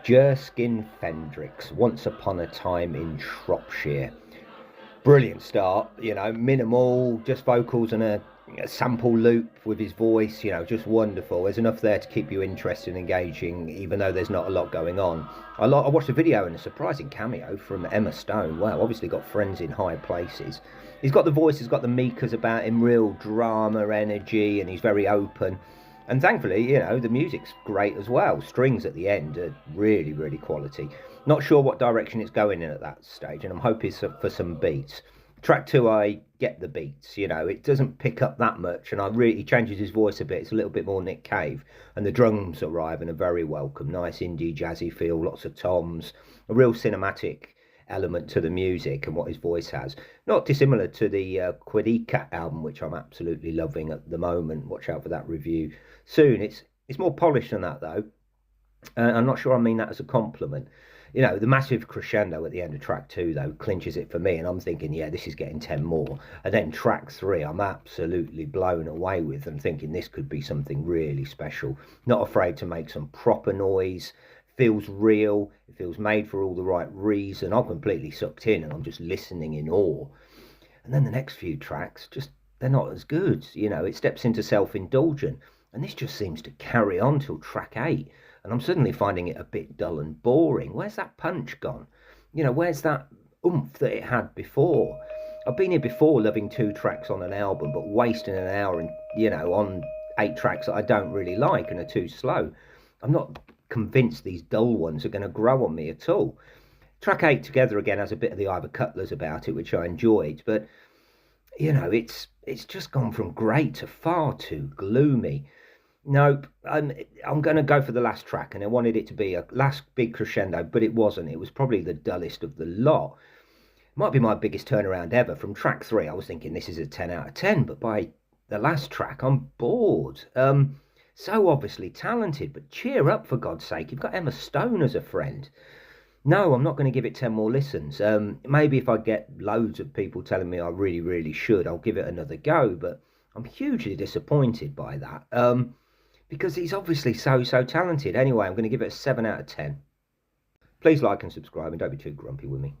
Jerskin Fendrix, Once Upon a Time in Shropshire. Brilliant start, minimal, just vocals and a sample loop with his voice, just wonderful. There's enough there to keep you interested and engaging, even though there's not a lot going on. I watched a video and a surprising cameo from Emma Stone. Wow, obviously got friends in high places. He's got the voice, he's got the Mikas about him, real drama, energy, and he's very open. And thankfully, the music's great as well. Strings at the end are really, really quality. Not sure what direction it's going in at that stage, and I'm hoping for some beats. Track 2, I get the beats, it doesn't pick up that much, and he changes his voice a bit. It's a little bit more Nick Cave, and the drums arrive and are very welcome. Nice indie jazzy feel, lots of toms, a real cinematic element to the music and what his voice has. Not dissimilar to the Quidika album, which I'm absolutely loving at the moment. Watch out for that review soon. It's more polished than that, though. I'm not sure I mean that as a compliment. The massive crescendo at the end of track 2, though, clinches it for me, and I'm thinking, yeah, this is getting 10 more. And then track 3, I'm absolutely blown away with and thinking this could be something really special. Not afraid to make some proper noise. Feels real, it feels made for all the right reason. I'm completely sucked in and I'm just listening in awe. And then the next few tracks, they're not as good. It steps into self-indulgent, and this just seems to carry on till track 8. And I'm suddenly finding it a bit dull and boring. Where's that punch gone? Where's that oomph that it had before? I've been here before loving 2 tracks on an album, but wasting an hour and, on 8 tracks that I don't really like and are too slow. I'm not convinced these dull ones are going to grow on me at all. Track 8 together again has a bit of the Ivor Cutlers about it, which I enjoyed, but it's just gone from great to far too gloomy. Nope, I'm going to go for the last track, and I wanted it to be a last big crescendo, but it wasn't. It was probably the dullest of the lot. Might be my biggest turnaround ever. From track 3, I was thinking this is a 10 out of 10, but by the last track, I'm bored. So obviously talented, but cheer up, for God's sake. You've got Emma Stone as a friend. No, I'm not going to give it 10 more listens. Maybe if I get loads of people telling me I really, really should, I'll give it another go. But I'm hugely disappointed by that because he's obviously so talented. Anyway, I'm going to give it a 7 out of 10. Please like and subscribe, and don't be too grumpy with me.